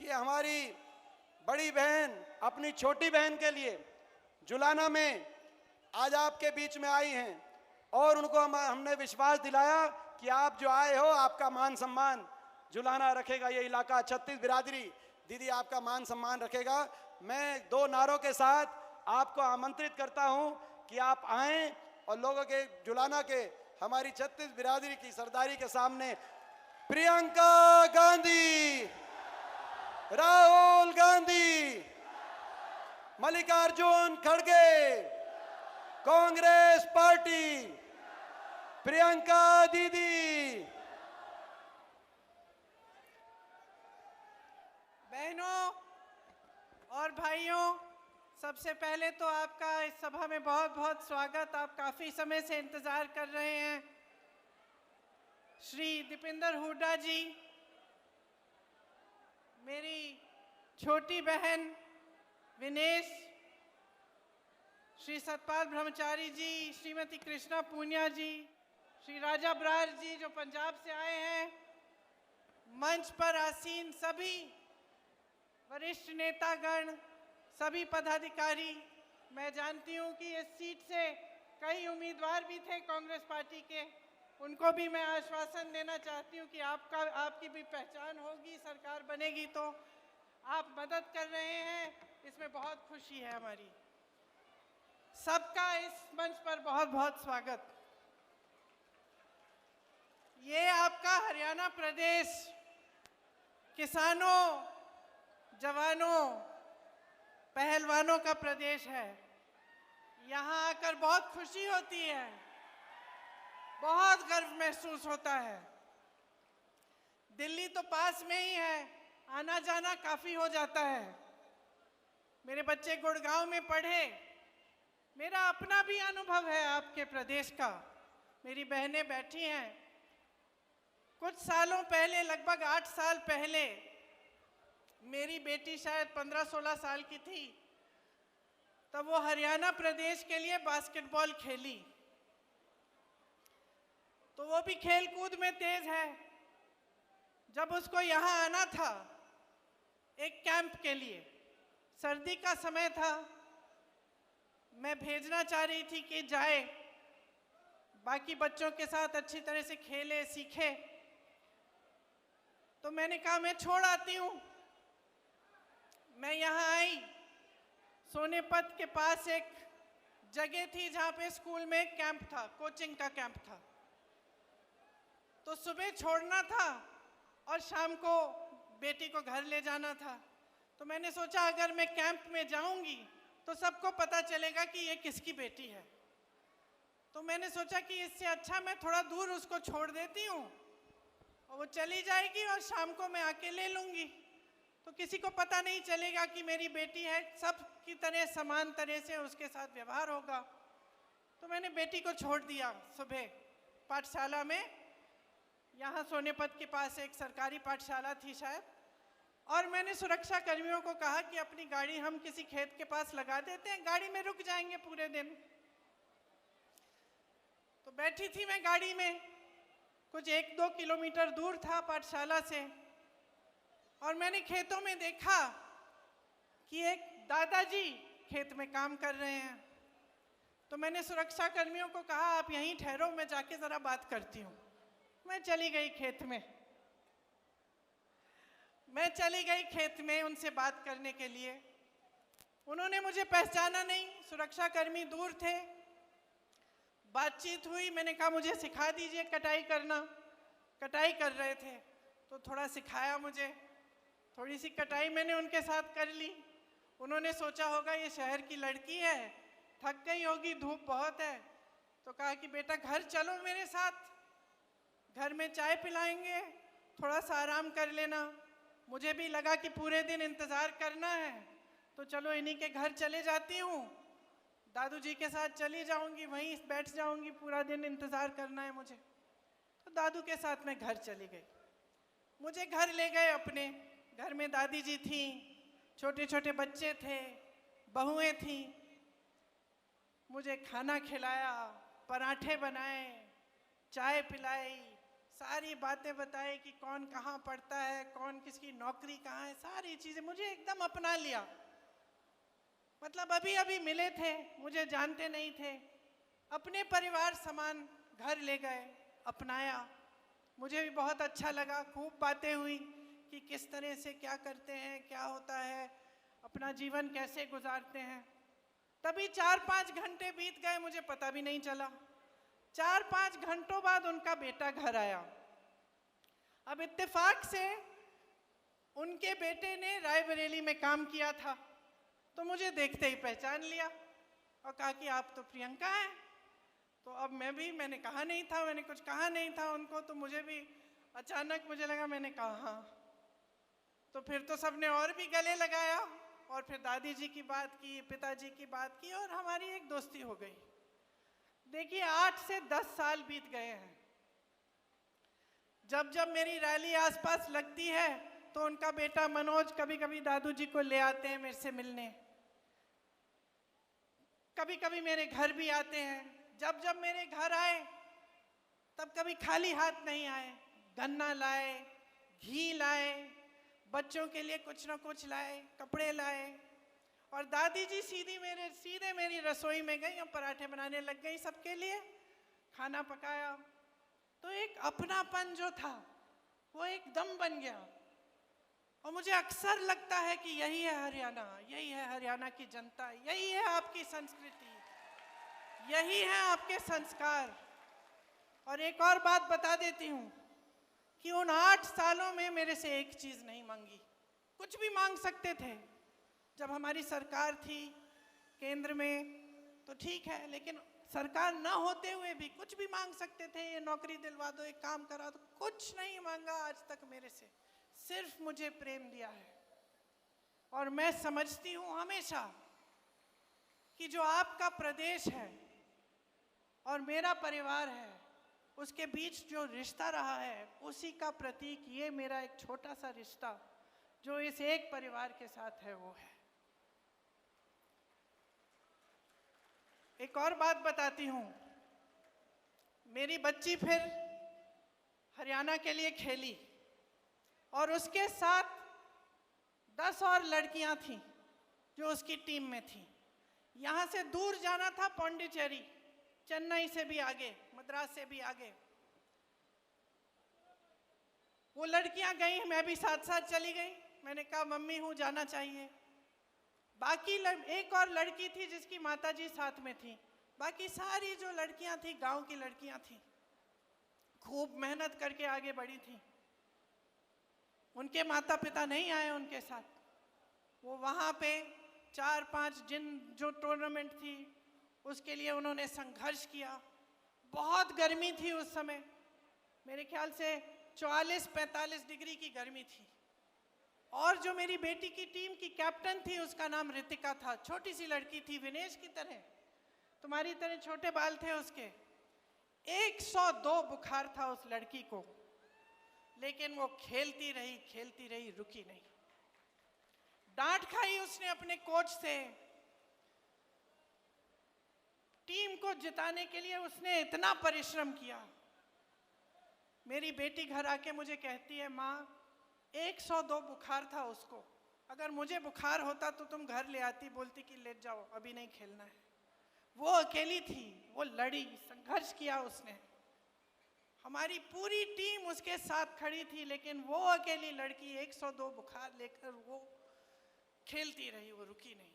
कि हमारी बड़ी बहन अपनी छोटी बहन के लिए जुलाना में आज आपके बीच में आई हैं और उनको हमने विश्वास दिलाया कि आप जो आए हो आपका मान सम्मान जुलाना रखेगा, ये इलाका 36 बिरादरी दीदी आपका मान सम्मान रखेगा। मैं 2 नारों के साथ आपको आमंत्रित करता हूं कि आप आएं और लोगों के जुलाना के हमारी 36 बिरादरी की सरदारी के सामने प्रियंका गांधी, राहुल गांधी, मल्लिकार्जुन खड़गे, कांग्रेस पार्टी, प्रियंका दीदी। बहनों और भाइयों, सबसे पहले तो आपका इस सभा में बहुत बहुत स्वागत। आप काफ़ी समय से इंतज़ार कर रहे हैं। श्री दीपेंद्र हुड्डा जी, मेरी छोटी बहन विनेश, श्री सतपाल ब्रह्मचारी जी, श्रीमती कृष्णा पूनिया जी, श्री राजा बरार जी जो पंजाब से आए हैं, मंच पर आसीन सभी वरिष्ठ नेतागण, सभी पदाधिकारी। मैं जानती हूं कि इस सीट से कई उम्मीदवार भी थे कांग्रेस पार्टी के, उनको भी मैं आश्वासन देना चाहती हूं कि आपकी भी पहचान होगी, सरकार बनेगी तो आप मदद कर रहे हैं, इसमें बहुत खुशी है हमारी। सबका इस मंच पर बहुत बहुत स्वागत। ये आपका हरियाणा प्रदेश किसानों, जवानों, पहलवानों का प्रदेश है। यहाँ आकर बहुत खुशी होती है, बहुत गर्व महसूस होता है। दिल्ली तो पास में ही है, आना जाना काफ़ी हो जाता है। मेरे बच्चे गुड़गांव में पढ़े, मेरा अपना भी अनुभव है आपके प्रदेश का। मेरी बहनें बैठी हैं। कुछ सालों पहले, लगभग 8 साल पहले, मेरी बेटी शायद 15-16 साल की थी, तब वो हरियाणा प्रदेश के लिए बास्केटबॉल खेली। तो वो भी खेल कूद में तेज है। जब उसको यहाँ आना था एक कैंप के लिए, सर्दी का समय था, मैं भेजना चाह रही थी कि जाए, बाकी बच्चों के साथ अच्छी तरह से खेले, सीखे। तो मैंने कहा मैं छोड़ आती हूँ। मैं यहाँ आई, सोनेपत के पास एक जगह थी जहाँ पे स्कूल में एक कैंप था, कोचिंग का कैंप था। तो सुबह छोड़ना था और शाम को बेटी को घर ले जाना था। तो मैंने सोचा अगर मैं कैंप में जाऊंगी तो सबको पता चलेगा कि ये किसकी बेटी है। तो मैंने सोचा कि इससे अच्छा मैं थोड़ा दूर उसको छोड़ देती हूँ और वो चली जाएगी और शाम को मैं आके ले लूँगी, तो किसी को पता नहीं चलेगा कि मेरी बेटी है, सब की तरह समान तरह से उसके साथ व्यवहार होगा। तो मैंने बेटी को छोड़ दिया सुबह पाठशाला में। यहाँ सोनेपत के पास एक सरकारी पाठशाला थी शायद, और मैंने सुरक्षा कर्मियों को कहा कि अपनी गाड़ी हम किसी खेत के पास लगा देते हैं, गाड़ी में रुक जाएंगे पूरे दिन। तो बैठी थी मैं गाड़ी में, कुछ 1-2 किलोमीटर दूर था पाठशाला से, और मैंने खेतों में देखा कि एक दादाजी खेत में काम कर रहे हैं। तो मैंने सुरक्षा कर्मियों को कहा आप यहीं ठहरो, मैं जाके ज़रा बात करती हूँ। मैं चली गई खेत में उनसे बात करने के लिए। उन्होंने मुझे पहचाना नहीं, सुरक्षा कर्मी दूर थे। बातचीत हुई, मैंने कहा मुझे सिखा दीजिए कटाई करना। कटाई कर रहे थे तो थोड़ा सिखाया मुझे, थोड़ी सी कटाई मैंने उनके साथ कर ली। उन्होंने सोचा होगा ये शहर की लड़की है, थक गई होगी, धूप बहुत है, तो कहा कि बेटा घर चलो मेरे साथ, घर में चाय पिलाएंगे, थोड़ा सा आराम कर लेना। मुझे भी लगा कि पूरे दिन इंतज़ार करना है, तो चलो इन्हीं के घर चले जाती हूँ, दादू जी के साथ चली जाऊँगी, वहीं बैठ जाऊँगी, पूरा दिन इंतज़ार करना है मुझे। तो दादू के साथ मैं घर चली गई। मुझे घर ले गए अपने। घर में दादी जी थीं, छोटे छोटे बच्चे थे, बहुएं थीं। मुझे खाना खिलाया, पराठे बनाए, चाय पिलाई, सारी बातें बताई कि कौन कहाँ पढ़ता है, कौन किसकी नौकरी कहाँ है, सारी चीज़ें मुझे एकदम अपना लिया। मतलब अभी अभी मिले थे, मुझे जानते नहीं थे, अपने परिवार समान घर ले गए, अपनाया। मुझे भी बहुत अच्छा लगा, खूब बातें हुई कि किस तरह से क्या करते हैं, क्या होता है, अपना जीवन कैसे गुजारते हैं। तभी 4-5 घंटे बीत गए, मुझे पता भी नहीं चला। 4-5 घंटों बाद उनका बेटा घर आया। अब इत्तेफाक से उनके बेटे ने रायबरेली में काम किया था, तो मुझे देखते ही पहचान लिया और कहा कि आप तो प्रियंका हैं। तो अब मैंने कहा नहीं था, मैंने कुछ कहा नहीं था उनको, तो मुझे भी अचानक मुझे लगा, मैंने कहा हाँ। तो फिर तो सबने और भी गले लगाया और फिर दादी जी की बात की, पिताजी की बात की और हमारी एक दोस्ती हो गई। देखिए 8 से 10 साल बीत गए हैं। जब जब मेरी रैली आसपास लगती है तो उनका बेटा मनोज कभी कभी दादू जी को ले आते हैं मेरे से मिलने, कभी कभी मेरे घर भी आते हैं। जब जब मेरे घर आए तब कभी खाली हाथ नहीं आए, गन्ना लाए, घी लाए, बच्चों के लिए कुछ ना कुछ लाए, कपड़े लाए। और दादी जी सीधे मेरी रसोई में गई और पराठे बनाने लग गई, सबके लिए खाना पकाया। तो एक अपनापन जो था वो एकदम बन गया। और मुझे अक्सर लगता है कि यही है हरियाणा, यही है हरियाणा की जनता, यही है आपकी संस्कृति, यही है आपके संस्कार। और एक और बात बता देती हूँ कि उन 8 सालों में मेरे से एक चीज़ नहीं मांगी। कुछ भी मांग सकते थे, जब हमारी सरकार थी केंद्र में तो ठीक है, लेकिन सरकार न होते हुए भी कुछ भी मांग सकते थे, ये नौकरी दिलवा दो, एक काम करा दो। कुछ नहीं मांगा आज तक मेरे से, सिर्फ मुझे प्रेम दिया है। और मैं समझती हूँ हमेशा कि जो आपका प्रदेश है और मेरा परिवार है, उसके बीच जो रिश्ता रहा है, उसी का प्रतीक ये मेरा एक छोटा सा रिश्ता जो इस एक परिवार के साथ है वो है। एक और बात बताती हूँ, मेरी बच्ची फिर हरियाणा के लिए खेली और उसके साथ 10 और लड़कियां थीं जो उसकी टीम में थीं। यहाँ से दूर जाना था पौंडीचेरी, चेन्नई से भी आगे, मद्रास से भी आगे। वो लड़कियां गई, मैं भी साथ साथ चली गई। मैंने कहा मम्मी हूँ, जाना चाहिए। बाकी एक और लड़की थी जिसकी माताजी साथ में थी। बाकी सारी जो लड़कियां थी गांव की लड़कियां थी, खूब मेहनत करके आगे बढ़ी थी। उनके माता पिता नहीं आए उनके साथ। वो वहाँ पे 4-5 जो टूर्नामेंट थी उसके लिए उन्होंने संघर्ष किया। बहुत गर्मी थी उस समय, मेरे ख्याल से 44-45 डिग्री की गर्मी थी। और जो मेरी बेटी की टीम की कैप्टन थी उसका नाम रितिका था। छोटी सी लड़की थी, विनेश की तरह, तुम्हारी तरह छोटे बाल थे उसके। 102 बुखार था उस लड़की को, लेकिन वो खेलती रही, रुकी नहीं। डांट खाई उसने अपने कोच से। टीम को जिताने के लिए उसने इतना परिश्रम किया। मेरी बेटी घर आके मुझे कहती है, माँ 102 बुखार था उसको, अगर मुझे बुखार होता तो तुम घर ले आती, बोलती कि ले जाओ अभी नहीं खेलना है। वो अकेली थी, वो लड़ी, संघर्ष किया उसने। हमारी पूरी टीम उसके साथ खड़ी थी, लेकिन वो अकेली लड़की 102 बुखार लेकर वो खेलती रही, वो रुकी नहीं।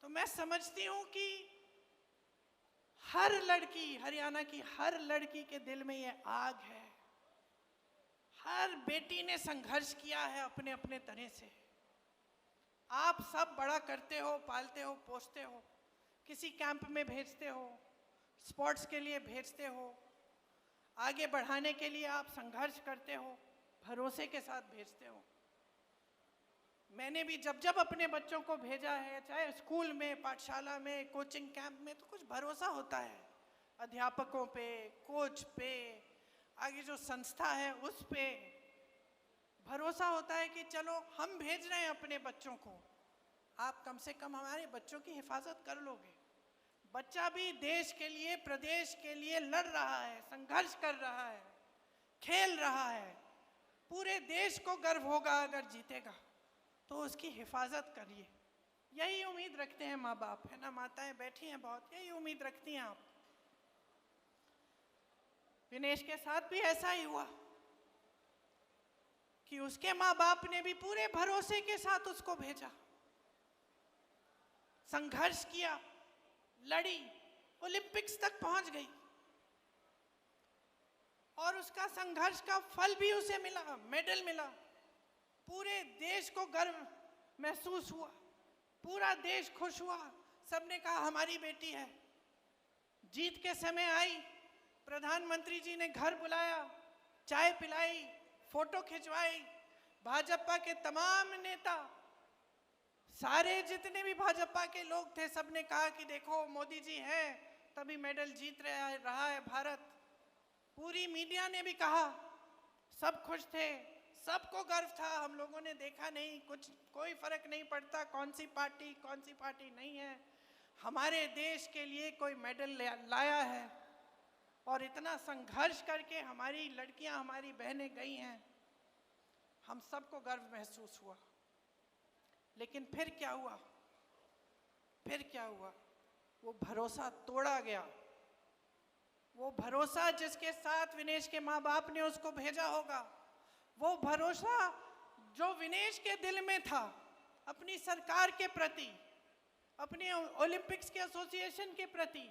तो मैं समझती हूँ कि हर लड़की, हरियाणा की हर लड़की के दिल में ये आग है। हर बेटी ने संघर्ष किया है अपने अपने तरह से। आप सब बड़ा करते हो, पालते हो, पोसते हो, किसी कैंप में भेजते हो, स्पोर्ट्स के लिए भेजते हो, आगे बढ़ाने के लिए आप संघर्ष करते हो, भरोसे के साथ भेजते हो। मैंने भी जब जब अपने बच्चों को भेजा है, चाहे स्कूल में, पाठशाला में, कोचिंग कैंप में, तो कुछ भरोसा होता है अध्यापकों पे, कोच पे, आगे जो संस्था है उस पे भरोसा होता है कि चलो हम भेज रहे हैं अपने बच्चों को, आप कम से कम हमारे बच्चों की हिफाजत कर लोगे। बच्चा भी देश के लिए, प्रदेश के लिए लड़ रहा है, संघर्ष कर रहा है, खेल रहा है। पूरे देश को गर्व होगा अगर जीतेगा, तो उसकी हिफाजत करिए। यही उम्मीद रखते हैं माँ बाप, है ना? माताएं बैठी हैं बहुत, यही उम्मीद रखती हैं आप। विनेश के साथ भी ऐसा ही हुआ कि उसके माँ बाप ने भी पूरे भरोसे के साथ उसको भेजा, संघर्ष किया, लड़ी, ओलंपिक्स तक पहुंच गई और उसका संघर्ष का फल भी उसे मिला, मेडल मिला। पूरे देश को गर्व महसूस हुआ, पूरा देश खुश हुआ। सबने कहा हमारी बेटी है। जीत के समय आई, प्रधानमंत्री जी ने घर बुलाया, चाय पिलाई, फोटो खिंचवाई। भाजपा के तमाम नेता, सारे जितने भी भाजपा के लोग थे, सबने कहा कि देखो मोदी जी हैं तभी मेडल जीत रहा है भारत। पूरी मीडिया ने भी कहा, सब खुश थे, सबको गर्व था। हम लोगों ने देखा नहीं, कोई फर्क नहीं पड़ता कौन सी पार्टी नहीं है, हमारे देश के लिए कोई मेडल लाया है। और इतना संघर्ष करके हमारी लड़कियां, हमारी बहनें गई हैं, हम सबको गर्व महसूस हुआ। लेकिन फिर क्या हुआ? वो भरोसा तोड़ा गया। वो भरोसा जिसके साथ विनेश के माँ बाप ने उसको भेजा होगा, वो भरोसा जो विनेश के दिल में था अपनी सरकार के प्रति, अपने ओलंपिक्स के एसोसिएशन के प्रति,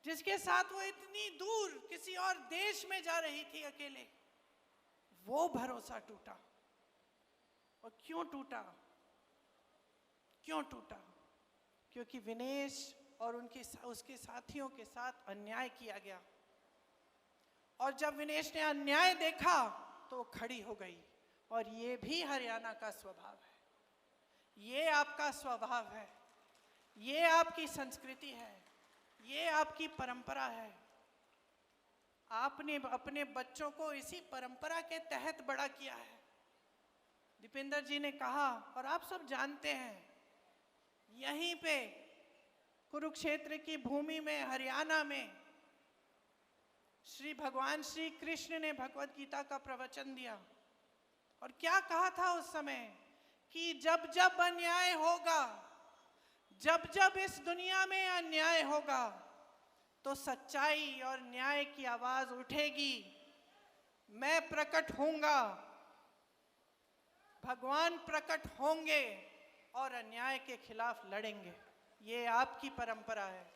जिसके साथ वो इतनी दूर किसी और देश में जा रही थी अकेले, वो भरोसा टूटा। और क्यों टूटा? क्योंकि विनेश और उसके साथियों के साथ अन्याय किया गया। और जब विनेश ने अन्याय देखा तो खड़ी हो गई। और ये भी हरियाणा का स्वभाव है, ये आपका स्वभाव है, ये आपकी संस्कृति है, ये आपकी परंपरा है। आपने अपने बच्चों को इसी परंपरा के तहत बड़ा किया है। दीपेंद्र जी ने कहा, और आप सब जानते हैं, यहीं पे कुरुक्षेत्र की भूमि में, हरियाणा में, भगवान श्री कृष्ण ने भगवत गीता का प्रवचन दिया। और क्या कहा था उस समय? कि जब जब अन्याय होगा, जब जब इस दुनिया में अन्याय होगा, तो सच्चाई और न्याय की आवाज उठेगी। मैं प्रकट होऊंगा, भगवान प्रकट होंगे और अन्याय के खिलाफ लड़ेंगे। ये आपकी परंपरा है।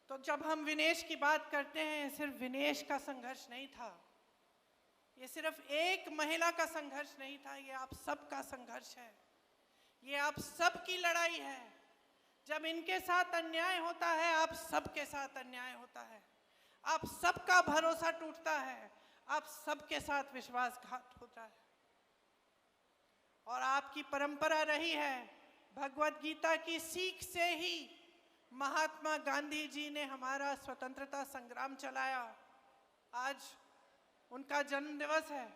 तो जब हम विनेश की बात करते हैं, सिर्फ विनेश का संघर्ष नहीं था, ये सिर्फ एक महिला का संघर्ष नहीं था, ये आप सबका संघर्ष है, ये आप सबकी लड़ाई है। जब इनके साथ अन्याय होता है, आप सबके साथ अन्याय होता है, आप सबका भरोसा टूटता है, आप सबके साथ विश्वासघात होता है। और आपकी परंपरा रही है, भगवत गीता की सीख से ही महात्मा गांधी जी ने हमारा स्वतंत्रता संग्राम चलाया। आज उनका जन्म दिवस है।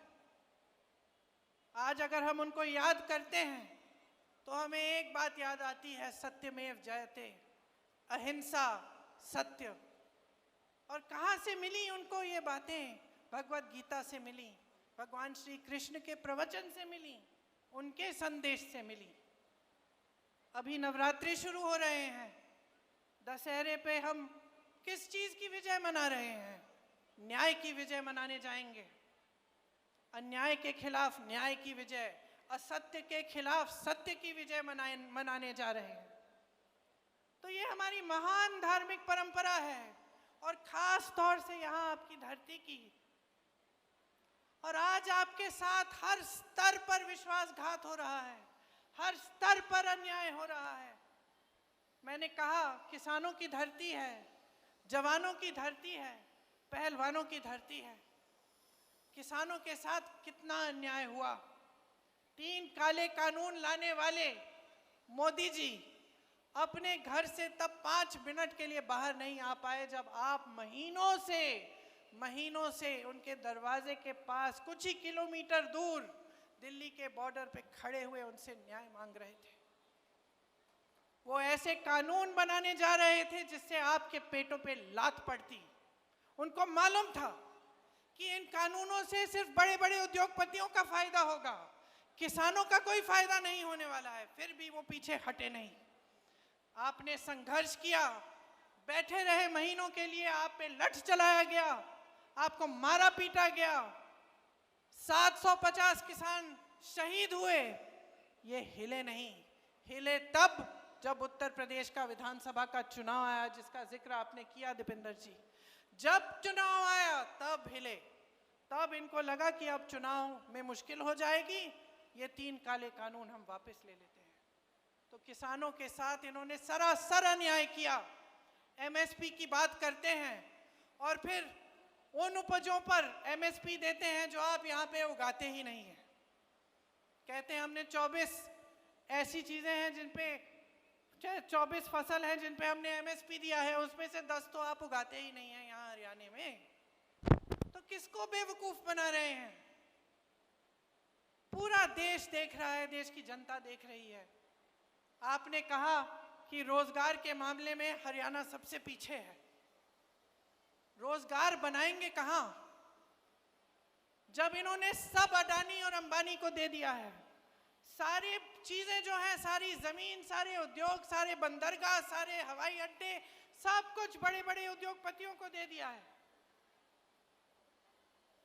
आज अगर हम उनको याद करते हैं तो हमें एक बात याद आती है, सत्यमेव जयते, अहिंसा, सत्य। और कहाँ से मिली उनको ये बातें? भगवत गीता से मिली, भगवान श्री कृष्ण के प्रवचन से मिली, उनके संदेश से मिली। अभी नवरात्रि शुरू हो रहे हैं, दशहरे पे हम किस चीज की विजय मना रहे हैं? न्याय की विजय मनाने जाएंगे। अन्याय के खिलाफ न्याय की विजय, असत्य के खिलाफ सत्य की विजय मनाने जा रहे हैं। तो ये हमारी महान धार्मिक परंपरा है, और खास तौर से यहाँ आपकी धरती की। और आज आपके साथ हर स्तर पर विश्वासघात हो रहा है, हर स्तर पर अन्याय हो रहा है। मैंने कहा, किसानों की धरती है, जवानों की धरती है, पहलवानों की धरती है। किसानों के साथ कितना अन्याय हुआ। 3 काले कानून लाने वाले मोदी जी अपने घर से तब 5 मिनट के लिए बाहर नहीं आ पाए, जब आप महीनों से उनके दरवाजे के पास कुछ ही किलोमीटर दूर दिल्ली के बॉर्डर पे खड़े हुए उनसे न्याय मांग रहे थे। वो ऐसे कानून बनाने जा रहे थे जिससे आपके पेटों पे लात पड़ती। उनको मालूम था कि इन कानूनों से सिर्फ बड़े बड़े उद्योगपतियों का फायदा होगा, किसानों का कोई फायदा नहीं होने वाला है। फिर भी वो पीछे हटे नहीं। आपने संघर्ष किया, बैठे रहे महीनों के लिए, आप पे लठ चलाया गया, आपको मारा पीटा गया, 750 किसान शहीद हुए। ये हिले नहीं। हिले तब जब उत्तर प्रदेश का विधानसभा का चुनाव आया, जिसका जिक्र आपने किया दीपेंद्र जी। जब चुनाव आया तब हिले। तब इनको लगा कि अब चुनाव में मुश्किल हो जाएगी, ये 3 काले कानून हम वापस ले लेते हैं। तो किसानों के साथ इन्होंने सरासर अन्याय किया। एमएसपी की बात करते हैं और फिर उन उपजों पर एमएसपी देते हैं जो आप यहाँ पे उगाते ही नहीं हैं। कहते हैं हमने 24 ऐसी चीज़ें हैं जिन पे 24 फसल हैं जिन पे हमने एमएसपी दिया है, उसमें से 10 तो आप उगाते ही नहीं हैं यहाँ हरियाणा में। तो किसको बेवकूफ़ बना रहे हैं? पूरा देश देख रहा है, देश की जनता देख रही है। आपने कहा कि रोजगार के मामले में हरियाणा सबसे पीछे है। रोजगार बनाएंगे कहाँ जब इन्होंने सब अडानी और अंबानी को दे दिया है? सारी चीजें जो हैं, सारी जमीन, सारे उद्योग, सारे बंदरगाह, सारे हवाई अड्डे, सब कुछ बड़े बड़े उद्योगपतियों को दे दिया है।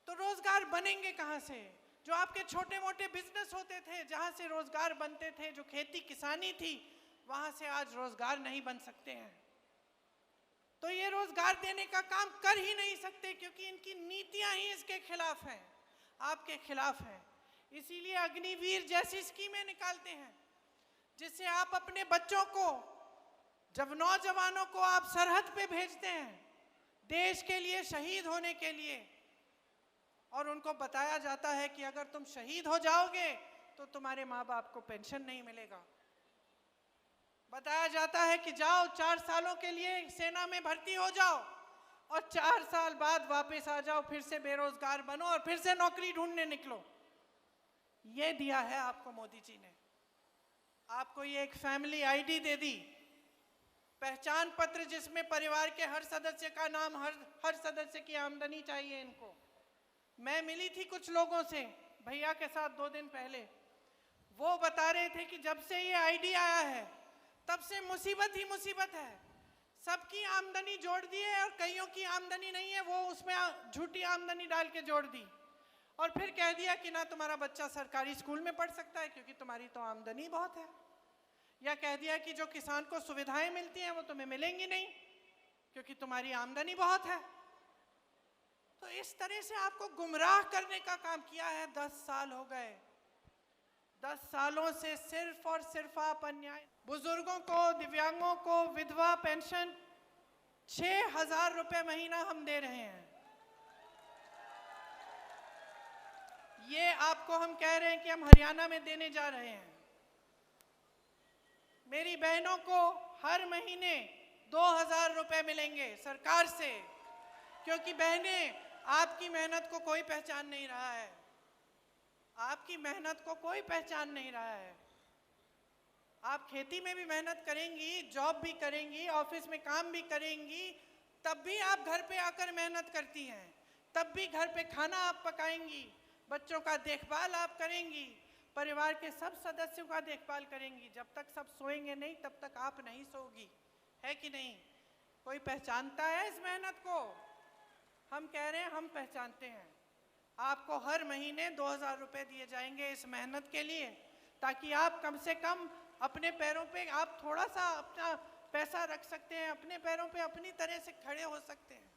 तो रोजगार बनेंगे कहाँ से? जो आपके छोटे मोटे बिजनेस होते थे, जहां से रोजगार बनते थे, जो खेती किसानी थी, वहां से आज रोजगार नहीं बन सकते हैं। तो ये रोजगार देने का काम कर ही नहीं सकते, क्योंकि इनकी नीतियां ही इसके खिलाफ हैं, आपके खिलाफ हैं। इसीलिए अग्निवीर जैसी स्कीमें निकालते हैं, जिससे आप अपने बच्चों को, जब नौजवानों को आप सरहद पे भेजते हैं देश के लिए शहीद होने के लिए, और उनको बताया जाता है कि अगर तुम शहीद हो जाओगे तो तुम्हारे माँ बाप को पेंशन नहीं मिलेगा। बताया जाता है कि जाओ 4 सालों के लिए सेना में भर्ती हो जाओ और 4 साल बाद वापस आ जाओ, फिर से बेरोजगार बनो और फिर से नौकरी ढूंढने निकलो। ये दिया है आपको मोदी जी ने। आपको ये एक फैमिली आईडी दे दी, पहचान पत्र जिसमें परिवार के हर सदस्य का नाम, हर सदस्य की आमदनी चाहिए इनको। मैं मिली थी कुछ लोगों से भैया के साथ 2 दिन पहले। वो बता रहे थे कि जब से ये आईडी आया है तब से मुसीबत ही मुसीबत है। सबकी आमदनी जोड़ दी है और कईयों की आमदनी नहीं है, वो उसमें झूठी आमदनी डाल के जोड़ दी और फिर कह दिया कि ना तुम्हारा बच्चा सरकारी स्कूल में पढ़ सकता है क्योंकि तुम्हारी तो आमदनी बहुत है, या कह दिया कि जो किसान को सुविधाएं मिलती हैं वो तुम्हें मिलेंगी नहीं क्योंकि तुम्हारी आमदनी बहुत है। तो इस तरह से आपको गुमराह करने का काम किया है। 10 साल हो गए। 10 सालों से सिर्फ और सिर्फ आप अन्याय, बुजुर्गों को, दिव्यांगों को विधवा पेंशन 6,000 रुपए महीना हम दे रहे हैं। ये आपको हम कह रहे हैं कि हम हरियाणा में देने जा रहे हैं। मेरी बहनों को हर महीने 2,000 रुपए मिलेंगे सरकार से, क्योंकि बहनें, आपकी मेहनत को कोई पहचान नहीं रहा है। आपकी मेहनत को कोई पहचान नहीं रहा है। आप खेती में भी मेहनत करेंगी, जॉब भी करेंगी, ऑफिस में काम भी करेंगी, तब भी आप घर पे आकर मेहनत करती हैं। तब भी घर पे खाना आप पकाएंगी, बच्चों का देखभाल आप करेंगी, परिवार के सब सदस्यों का देखभाल करेंगी। जब तक सब सोएंगे नहीं तब तक आप नहीं सोगी, है कि नहीं? कोई पहचानता है इस मेहनत को? हम कह रहे हैं हम पहचानते हैं। आपको हर महीने 2,000 रुपए दिए जाएंगे इस मेहनत के लिए, ताकि आप कम से कम अपने पैरों पे, आप थोड़ा सा अपना पैसा रख सकते हैं, अपने पैरों पे अपनी तरह से खड़े हो सकते हैं।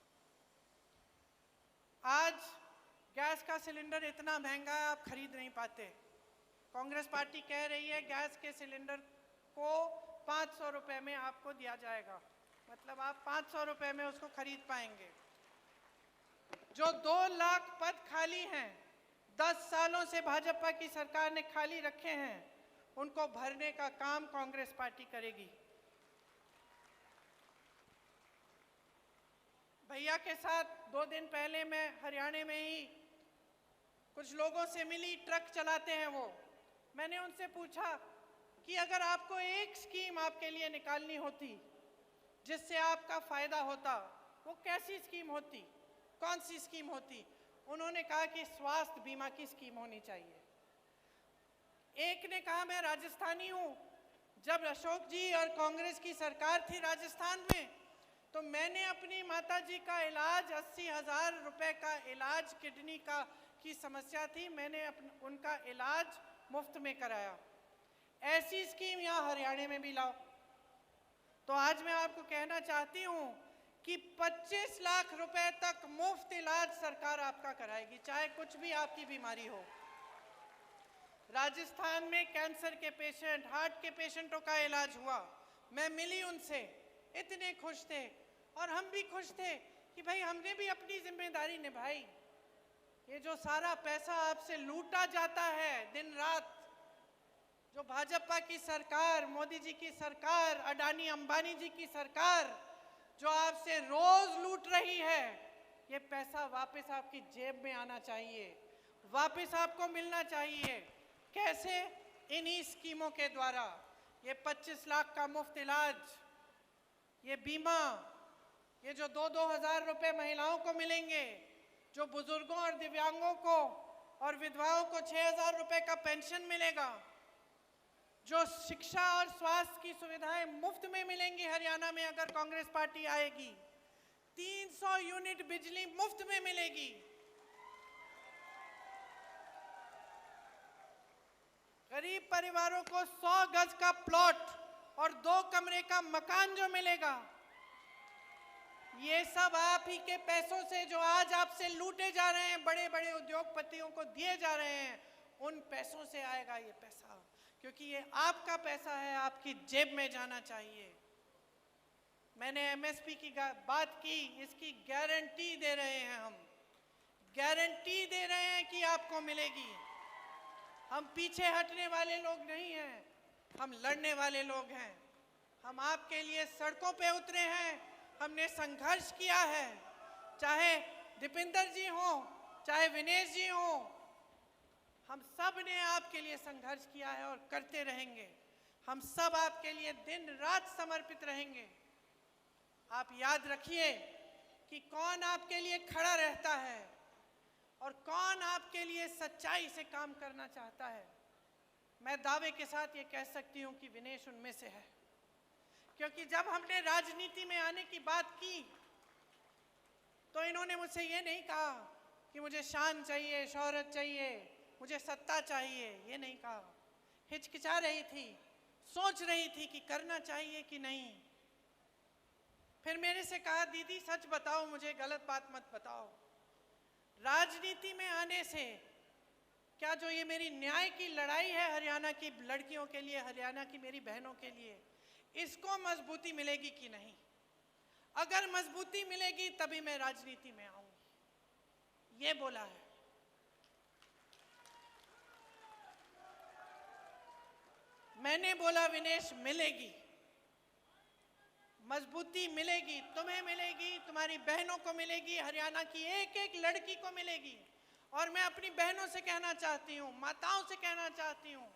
आज गैस का सिलेंडर इतना महंगा है, आप खरीद नहीं पाते। कांग्रेस पार्टी कह रही है गैस के सिलेंडर को 500 रुपए में आपको दिया जाएगा, मतलब आप 500 रुपए में उसको खरीद पाएंगे। जो 2 लाख पद खाली हैं, 10 सालों से भाजपा की सरकार ने खाली रखे हैं, उनको भरने का काम कांग्रेस पार्टी करेगी। भैया के साथ 2 दिन पहले मैं हरियाणा में ही कुछ लोगों से मिली, ट्रक चलाते हैं वो। मैंने उनसे पूछा कि अगर आपको एक स्कीम आपके लिए निकालनी होती जिससे आपका फायदा होता, वो कैसी स्कीम होती, कौन सी स्कीम होती? उन्होंने कहा कि स्वास्थ्य बीमा की स्कीम होनी चाहिए। एक ने कहा मैं राजस्थानी हूँ, जब अशोक जी और कांग्रेस की सरकार थी राजस्थान में, तो मैंने अपनी माता जी का इलाज 80,000 रुपए का इलाज, किडनी का की समस्या थी, मैंने उनका इलाज मुफ्त में कराया। ऐसी स्कीम यहाँ हरियाणा में भी लाओ। तो आज मैं आपको कहना चाहती हूँ कि 25 लाख रुपए तक मुफ्त इलाज सरकार आपका कराएगी, चाहे कुछ भी आपकी बीमारी हो। राजस्थान में कैंसर के पेशेंट, हार्ट के पेशेंटों का इलाज हुआ। मैं मिली उनसे, इतने खुश थे और हम भी खुश थे कि भाई हमने भी अपनी जिम्मेदारी निभाई। ये जो सारा पैसा आपसे लूटा जाता है दिन रात, जो भाजपा की सरकार, मोदी जी की सरकार, अडानी अंबानी जी की सरकार जो आपसे रोज लूट रही है, ये पैसा वापस आपकी जेब में आना चाहिए, वापस आपको मिलना चाहिए। कैसे? इन्हीं स्कीमों के द्वारा। ये 25 लाख का मुफ्त इलाज, ये बीमा, ये जो 2-2 हज़ार रुपए महिलाओं को मिलेंगे, जो बुजुर्गों और दिव्यांगों को और विधवाओं को 6,000 रुपए का पेंशन मिलेगा, जो शिक्षा और स्वास्थ्य की सुविधाएं मुफ्त में मिलेंगी हरियाणा में अगर कांग्रेस पार्टी आएगी, 300 यूनिट बिजली मुफ्त में मिलेगी, गरीब परिवारों को 100 गज का प्लॉट और 2 कमरे का मकान जो मिलेगा, ये सब आप ही के पैसों से जो आज आपसे लूटे जा रहे हैं, बड़े बड़े उद्योगपतियों को दिए जा रहे हैं, उन पैसों से आएगा ये पैसा, क्योंकि ये आपका पैसा है, आपकी जेब में जाना चाहिए। मैंने एमएसपी की बात की, इसकी गारंटी दे रहे हैं हम, गारंटी दे रहे हैं कि आपको मिलेगी। हम पीछे हटने वाले लोग नहीं हैं, हम लड़ने वाले लोग हैं। हम आपके लिए सड़कों पे उतरे हैं, हमने संघर्ष किया है, चाहे दीपेंद्र जी हो, चाहे विनेश जी हो, हम सब ने आपके लिए संघर्ष किया है और करते रहेंगे। हम सब आपके लिए दिन रात समर्पित रहेंगे। आप याद रखिए कि कौन आपके लिए खड़ा रहता है और कौन आपके लिए सच्चाई से काम करना चाहता है। मैं दावे के साथ ये कह सकती हूँ कि विनेश उनमें से है, क्योंकि जब हमने राजनीति में आने की बात की तो इन्होंने मुझसे ये नहीं कहा कि मुझे शान चाहिए, शोहरत चाहिए, मुझे सत्ता चाहिए, ये नहीं कहा। हिचकिचा रही थी, सोच रही थी कि करना चाहिए कि नहीं। फिर मेरे से कहा, दीदी सच बताओ, मुझे गलत बात मत बताओ। राजनीति में आने से क्या जो ये मेरी न्याय की लड़ाई है हरियाणा की लड़कियों के लिए, हरियाणा की मेरी बहनों के लिए, इसको मजबूती मिलेगी कि नहीं? अगर मजबूती मिलेगी तभी मैं राजनीति में आऊंगी, ये बोला है। मैंने बोला विनेश मिलेगी, मजबूती मिलेगी, तुम्हें मिलेगी, तुम्हारी बहनों को मिलेगी, हरियाणा की एक एक लड़की को मिलेगी। और मैं अपनी बहनों से कहना चाहती हूँ, माताओं से कहना चाहती हूँ,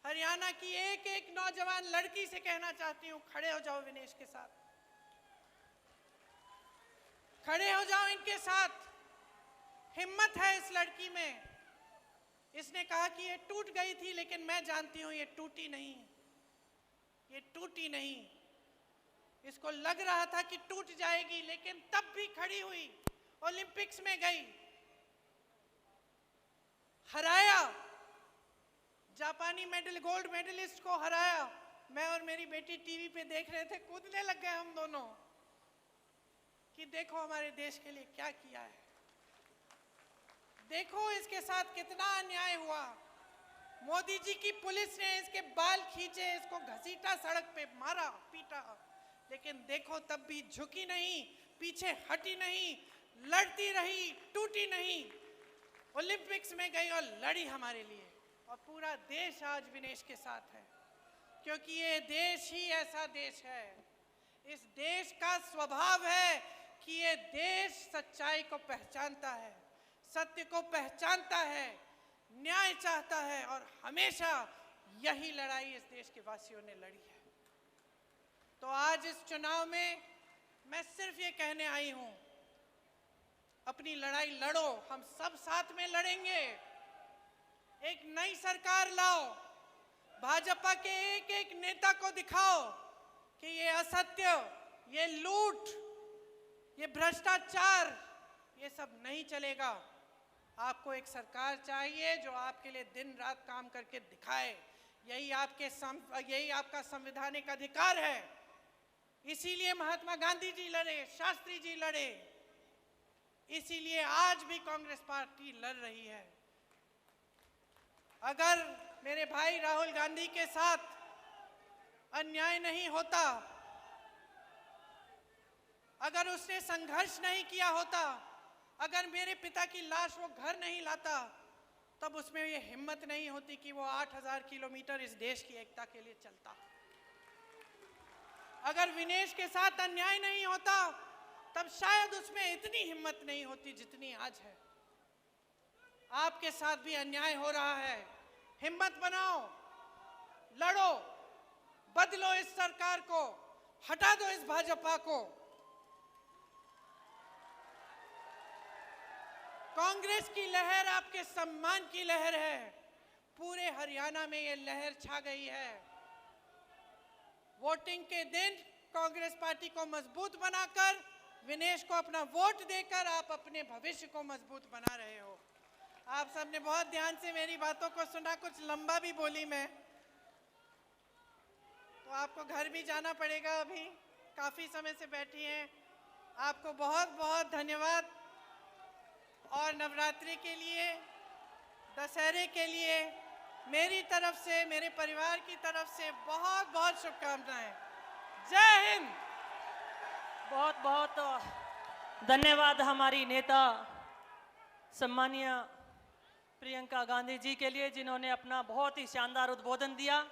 हरियाणा की एक एक नौजवान लड़की से कहना चाहती हूँ, खड़े हो जाओ विनेश के साथ, खड़े हो जाओ इनके साथ। हिम्मत है इस लड़की में। इसने कहा कि ये टूट गई थी, लेकिन मैं जानती हूँ ये टूटी नहीं, ये टूटी नहीं। इसको लग रहा था कि टूट जाएगी, लेकिन तब भी खड़ी हुई, ओलंपिक्स में गई, हराया, जापानी गोल्ड मेडलिस्ट को हराया। मैं और मेरी बेटी टीवी पे देख रहे थे, कूदने लग गए हम दोनों कि देखो हमारे देश के लिए क्या किया है, देखो इसके साथ कितना अन्याय हुआ। मोदी जी की पुलिस ने इसके बाल खींचे, इसको घसीटा, सड़क पे मारा, पीटा, लेकिन देखो तब भी झुकी नहीं, पीछे हटी नहीं, लड़ती रही, टूटी नहीं। ओलंपिक्स में गई और लड़ी हमारे लिए, और पूरा देश आज विनेश के साथ है, क्योंकि ये देश ही ऐसा देश है। इस देश का स्वभाव है कि ये देश सच्चाई को पहचानता है, सत्य को पहचानता है, न्याय चाहता है और हमेशा यही लड़ाई इस देश के वासियों ने लड़ी है। तो आज इस चुनाव में मैं सिर्फ ये कहने आई हूं, अपनी लड़ाई लड़ो, हम सब साथ में लड़ेंगे। एक नई सरकार लाओ, भाजपा के एक एक नेता को दिखाओ कि ये असत्य, ये लूट, ये भ्रष्टाचार, ये सब नहीं चलेगा। आपको एक सरकार चाहिए जो आपके लिए दिन रात काम करके दिखाए। यही आपका संवैधानिक अधिकार है। इसीलिए महात्मा गांधी जी लड़े, शास्त्री जी लड़े, इसीलिए आज भी कांग्रेस पार्टी लड़ रही है। अगर मेरे भाई राहुल गांधी के साथ अन्याय नहीं होता, अगर उसने संघर्ष नहीं किया होता, अगर मेरे पिता की लाश वो घर नहीं लाता, तब उसमें ये हिम्मत नहीं होती कि वो 8000 किलोमीटर इस देश की एकता के लिए चलता। अगर विनेश के साथ अन्याय नहीं होता, तब शायद उसमें इतनी हिम्मत नहीं होती जितनी आज है। आपके साथ भी अन्याय हो रहा है, हिम्मत बनाओ, लड़ो, बदलो इस सरकार को, हटा दो इस भाजपा को। कांग्रेस की लहर आपके सम्मान की लहर है। पूरे हरियाणा में ये लहर छा गई है। वोटिंग के दिन कांग्रेस पार्टी को मजबूत बनाकर, विनेश को अपना वोट देकर आप अपने भविष्य को मजबूत बना रहे हो। आप सबने बहुत ध्यान से मेरी बातों को सुना, कुछ लंबा भी बोली मैं, तो आपको घर भी जाना पड़ेगा। अभी काफी समय से बैठी हैं। आपको बहुत बहुत धन्यवाद। और नवरात्रि के लिए, दशहरे के लिए मेरी तरफ से, मेरे परिवार की तरफ से बहुत बहुत शुभकामनाएं। जय हिंद। बहुत बहुत धन्यवाद हमारी नेता सम्मानीय प्रियंका गांधी जी के लिए, जिन्होंने अपना बहुत ही शानदार उद्बोधन दिया।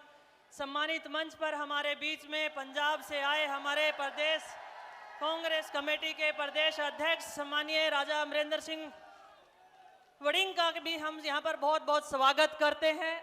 सम्मानित मंच पर हमारे बीच में पंजाब से आए हमारे प्रदेश कांग्रेस कमेटी के प्रदेश अध्यक्ष सम्मानीय राजा अमरिंदर सिंह वड़िंग का भी हम यहाँ पर बहुत बहुत स्वागत करते हैं।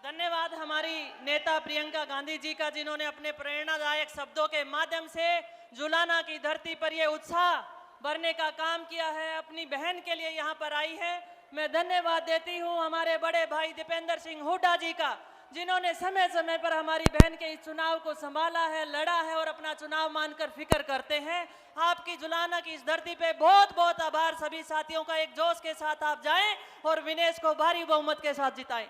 धन्यवाद हमारी नेता प्रियंका गांधी जी का, जिन्होंने अपने प्रेरणादायक शब्दों के माध्यम से जुलाना की धरती पर ये उत्साह भरने का काम किया है। अपनी बहन के लिए यहाँ पर आई है। मैं धन्यवाद देती हूँ हमारे बड़े भाई दीपेंद्र सिंह हुड्डा जी का, जिन्होंने समय समय पर हमारी बहन के इस चुनाव को संभाला है, लड़ा है और अपना चुनाव मानकर फिक्र करते हैं। आपकी जुलाना की इस धरती पे बहुत बहुत आभार। सभी साथियों का एक जोश के साथ आप जाएं और विनेश को भारी बहुमत के साथ जिताएं।